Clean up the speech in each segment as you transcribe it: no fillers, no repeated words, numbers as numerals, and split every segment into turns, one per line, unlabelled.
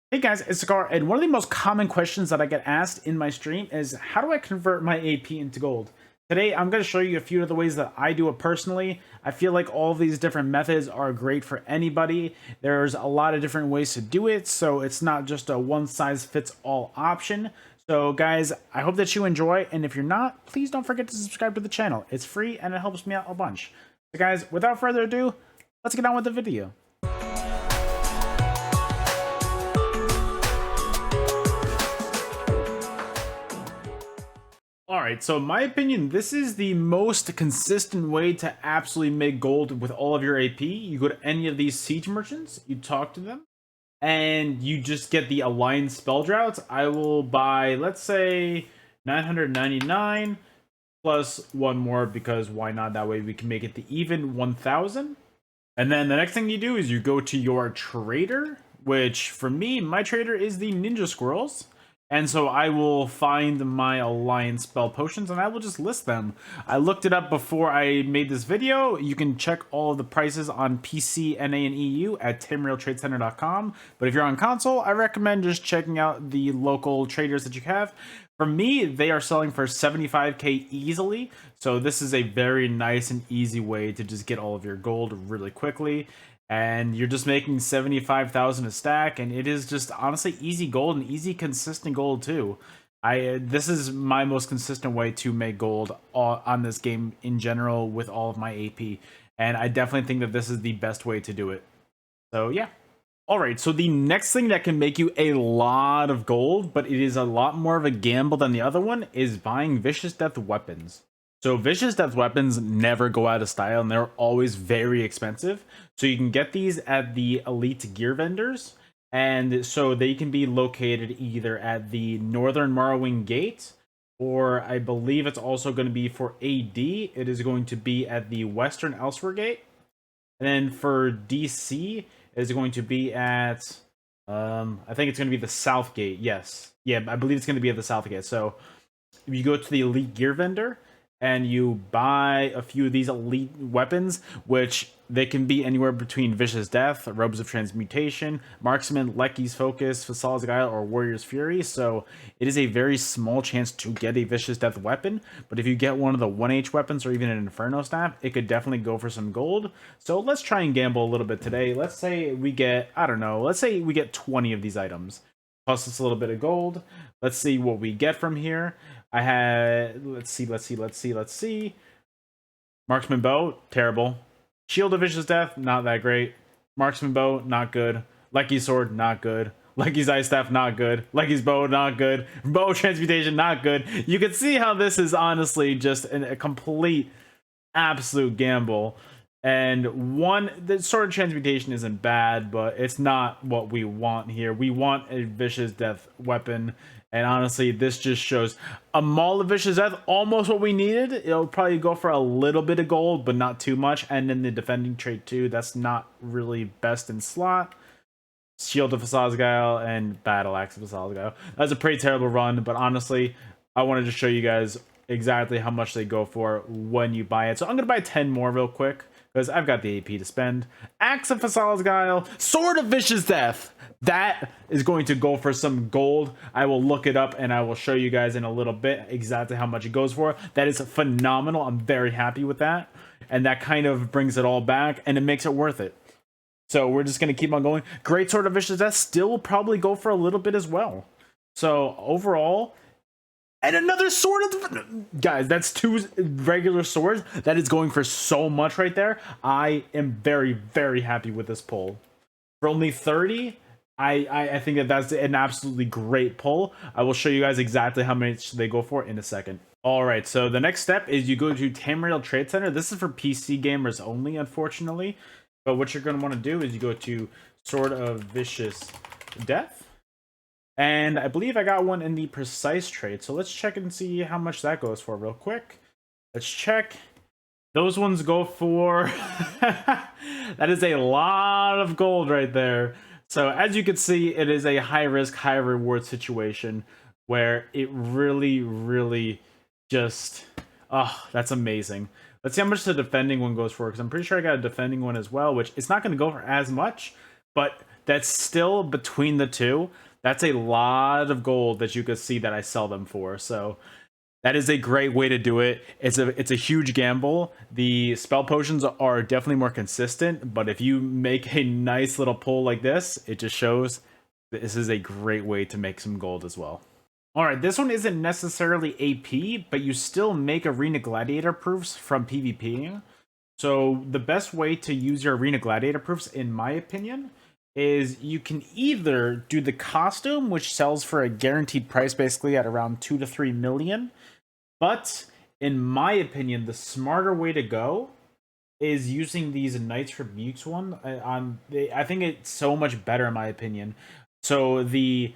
Hey guys, it's Scar, and one of the most common questions that I get asked in my stream is how do I convert my AP into gold? Today, I'm going to show you a few of the ways that I do it personally. I feel like all of these different methods are great for anybody. There's a lot of different ways to do it, so it's not just a one-size-fits-all option. So guys, I hope that you enjoy, and if you're not, please don't forget to subscribe to the channel. It's free, and it helps me out a bunch. So guys, without further ado, let's get on with the video. All right, so in my opinion, this is the most consistent way to absolutely make gold with all of your AP. You go to any of these siege merchants, you talk to them, and you just get the aligned spell droughts. I will buy, let's say, 999 plus one more because why not? That way we can make it the even 1000. And then the next thing you do is you go to your trader, which for me, my trader is the Ninja Squirrels. And so I will find my alliance spell potions and I will just list them. I looked it up before I made this video. You can check all of the prices on PC, NA, and EU at timrealtradecenter.com. But if you're on console, I recommend just checking out the local traders that you have. For me, they are selling for 75k easily. So this is a very nice and easy way to just get all of your gold really quickly. And you're just making 75,000 a stack, and it is just honestly easy gold and easy consistent gold too. This is my most consistent way to make gold on this game in general with all of my AP, and I definitely think that this is the best way to do it. So yeah. All right, so the next thing that can make you a lot of gold, but it is a lot more of a gamble than the other one, is buying Vicious Death weapons. So Vicious Death weapons never go out of style and they're always very expensive. So you can get these at the elite gear vendors. And so they can be located either at the Northern Morrowind Gate, or I believe it's also going to be for AD. It is going to be at the Western Elsewhere Gate. And then for DC, it is going to be at, I think it's going to be the South Gate. Yes. Yeah, I believe it's going to be at the South Gate. So if you go to the elite gear vendor, and you buy a few of these elite weapons, which they can be anywhere between Vicious Death, Robes of Transmutation, Marksman, Lecky's Focus, Facades Guile, or Warrior's Fury. So it is a very small chance to get a Vicious Death weapon, but if you get one of the 1H weapons or even an Inferno Staff, it could definitely go for some gold. So let's try and gamble a little bit today. Let's say we get, I don't know, let's say we get 20 of these items. Plus it's a little bit of gold. Let's see what we get from here. I had, let's see. Marksman Bow, terrible. Shield of Vicious Death, not that great. Marksman Bow, not good. Lecky's Sword, not good. Lecky's Ice Staff, not good. Lecky's Bow, not good. Bow Transmutation, not good. You can see how this is honestly just a complete, absolute gamble. And the Sword of Transmutation isn't bad, but it's not what we want here. We want a Vicious Death weapon. And honestly, this just shows a Maul of Vicious Death, almost what we needed. It'll probably go for a little bit of gold, but not too much. And then the defending trait too, that's not really best in slot. Shield of Facades Guile and Battle Axe of Facades Guile. That's a pretty terrible run, but honestly, I wanted to show you guys exactly how much they go for when you buy it. So I'm going to buy 10 more real quick, because I've got the AP to spend. Axe of Facades Guile, Sword of Vicious Death. That is going to go for some gold. I will look it up and I will show you guys in a little bit exactly how much it goes for. That is phenomenal. I'm very happy with that. And that kind of brings it all back and it makes it worth it. So we're just going to keep on going. Great Sword of Vicious Death still will probably go for a little bit as well. So overall, and another sword of guys, that's 2 regular swords. That is going for so much right there. I am very, very happy with this pull. For only 30, I think that that's an absolutely great pull. I will show you guys exactly how much they go for in a second. All right, so the next step is you go to Tamriel Trade Center. This is for PC gamers only, unfortunately. But what you're going to want to do is you go to Sword of Vicious Death. And I believe I got one in the precise trade. So let's check and see how much that goes for real quick. Let's check. Those ones go for... that is a lot of gold right there. So as you can see, it is a high risk, high reward situation where it really, really just... Oh, that's amazing. Let's see how much the defending one goes for, because I'm pretty sure I got a defending one as well, which it's not going to go for as much, but that's still between the two. That's a lot of gold that you could see that I sell them for. So that is a great way to do it. It's a huge gamble. The spell potions are definitely more consistent, but if you make a nice little pull like this, it just shows this is a great way to make some gold as well. All right, this one isn't necessarily AP, but you still make Arena Gladiator proofs from PvPing. So the best way to use your Arena Gladiator proofs, in my opinion, is you can either do the costume, which sells for a guaranteed price basically at around 2 to 3 million. But in my opinion, the smarter way to go is using these Knights Rebukes one. I think it's so much better in my opinion. So the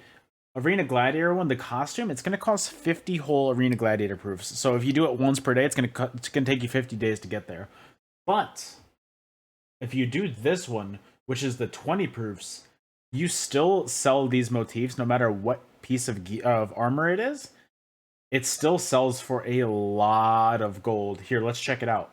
Arena Gladiator one, the costume, it's going to cost 50 whole Arena Gladiator proofs. So if you do it once per day, it's going to take you 50 days to get there. But if you do this one, which is the 20 proofs, you still sell these motifs no matter what piece of armor it is. It still sells for a lot of gold. Here, let's check it out.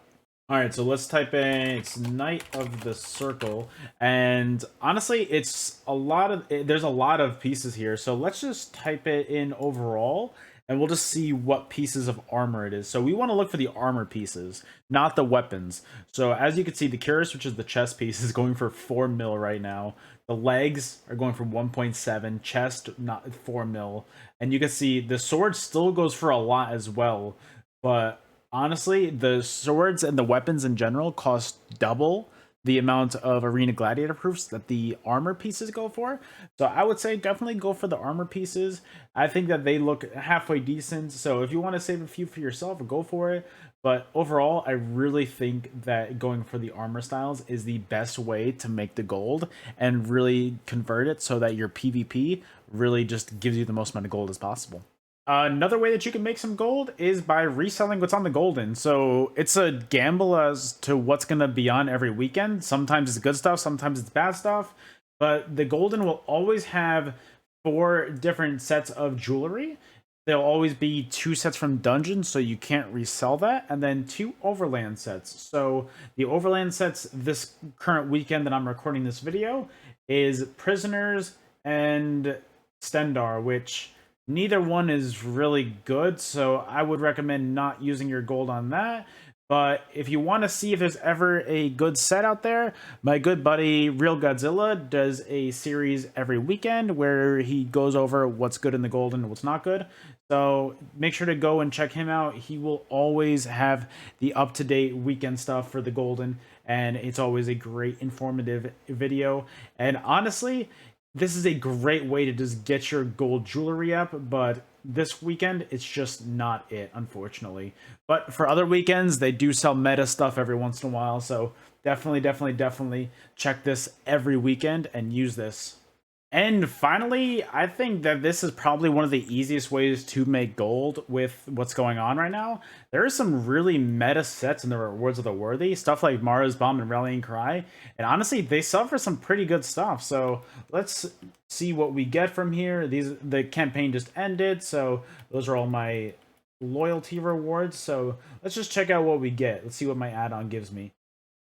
All right, so let's type in, it's Knight of the Circle, and honestly, there's a lot of pieces here, so let's just type it in overall, and we'll just see what pieces of armor it is. So we want to look for the armor pieces, not the weapons. So as you can see, the cuirass, which is the chest piece, is going for 4 mil right now. The legs are going for 1.7, chest not 4 mil, and you can see the sword still goes for a lot as well, but honestly, the swords and the weapons in general cost double the amount of Arena Gladiator proofs that the armor pieces go for. So I would say definitely go for the armor pieces. I think that they look halfway decent. So if you want to save a few for yourself, go for it. But overall, I really think that going for the armor styles is the best way to make the gold and really convert it so that your PvP really just gives you the most amount of gold as possible. Another way that you can make some gold is by reselling what's on the golden. So it's a gamble as to what's going to be on every weekend. Sometimes it's good stuff, sometimes it's bad stuff. But the golden will always have 4 different sets of jewelry. There'll always be 2 sets from dungeons, so you can't resell that. And then 2 overland sets. So the overland sets this current weekend that I'm recording this video is Prisoners and Stendar, which neither one is really good, so I would recommend not using your gold on that. But if you want to see if there's ever a good set out there, my good buddy Real Godzilla does a series every weekend where he goes over what's good in the gold and what's not good. So make sure to go and check him out. He will always have the up-to-date weekend stuff for the golden, and it's always a great informative video. And honestly, this is a great way to just get your gold jewelry up, but this weekend it's just not it, unfortunately. But for other weekends, they do sell meta stuff every once in a while, so definitely check this every weekend and use this. And finally, I think that this is probably one of the easiest ways to make gold with what's going on right now. There are some really meta sets in the Rewards of the Worthy, stuff like Mara's Bomb and Rallying Cry, and honestly, they sell for some pretty good stuff. So let's see what we get from here. The campaign just ended, so those are all my loyalty rewards. So let's just check out what we get. Let's see what my add-on gives me.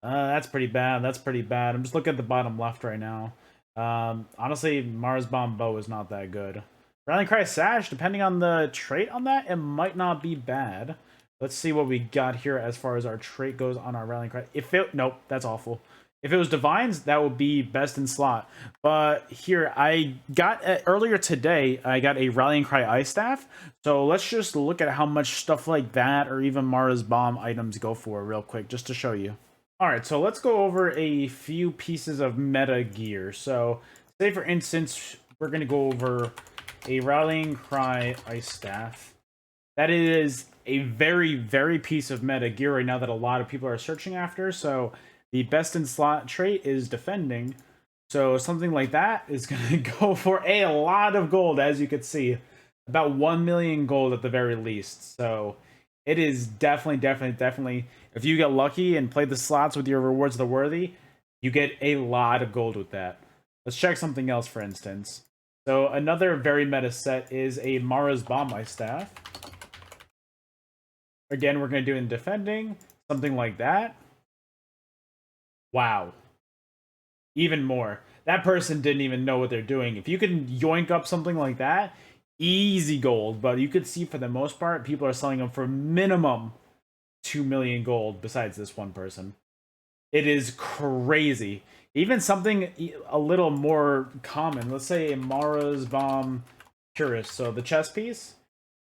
That's pretty bad. That's pretty bad. I'm just looking at the bottom left right now. Honestly, Mars Bomb Bow is not that good. Rallying Cry Sash, depending on the trait on that, it might not be bad. Let's see what we got here as far as our trait goes on our Rallying Cry. Nope, that's awful. If it was Divines, that would be best in slot. But here, I got, earlier today, I got a Rallying Cry Ice Staff. So let's just look at how much stuff like that, or even Mara's Bomb items go for real quick, just to show you. Alright, so let's go over a few pieces of meta gear. So, say for instance, we're going to go over a Rallying Cry Ice Staff. That is a very piece of meta gear right now that a lot of people are searching after. So, the best in slot trait is Defending. So, something like that is going to go for a lot of gold, as you can see. About 1 million gold at the very least. So, it is definitely, if you get lucky and play the slots with your Rewards of the Worthy, you get a lot of gold with that. Let's check something else, for instance. So another very meta set is a Mara's Bomb Ice Staff. Again, we're going to do in Defending, something like that. Wow. Even more. that person didn't even know what they're doing. If you can yoink up something like that, easy gold. But you could see for the most part, people are selling them for minimum 2 million gold. Besides this one person, it is crazy. Even something a little more common. Let's say Mara's Bomb Purist. So the chess piece,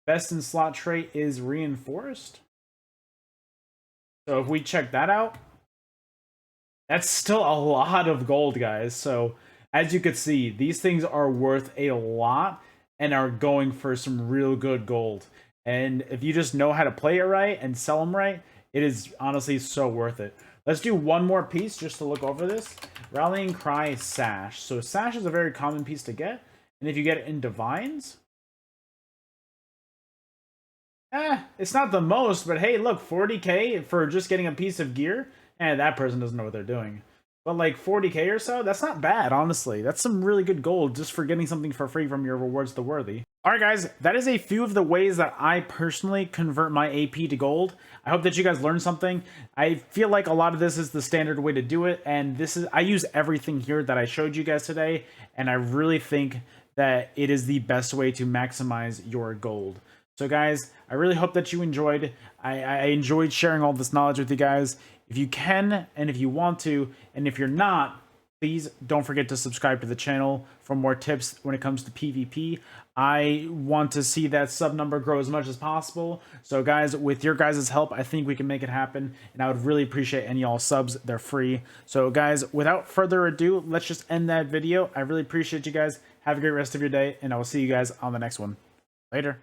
best in slot trait is reinforced. So if we check that out, that's still a lot of gold, guys. So as you can see, these things are worth a lot and are going for some real good gold. And if you just know how to play it right and sell them right, it is honestly so worth it. Let's do one more piece just to look over this. Rallying Cry Sash. So Sash is a very common piece to get. And if you get it in Divines, it's not the most, but hey, look, 40k for just getting a piece of gear. And that person doesn't know what they're doing. But like 40k or so, that's not bad, honestly. That's some really good gold just for getting something for free from your Rewards the Worthy. Alright guys, that is a few of the ways that I personally convert my AP to gold. I hope that you guys learned something. I feel like a lot of this is the standard way to do it, and I use everything here that I showed you guys today, and I really think that it is the best way to maximize your gold. So guys, I really hope that you enjoyed. I enjoyed sharing all this knowledge with you guys. If you can, and if you want to, and if you're not, please don't forget to subscribe to the channel for more tips when it comes to PvP. I want to see that sub number grow as much as possible. So guys, with your guys' help, I think we can make it happen. And I would really appreciate any y'all subs. They're free. So guys, without further ado, let's just end that video. I really appreciate you guys. Have a great rest of your day, and I will see you guys on the next one. Later.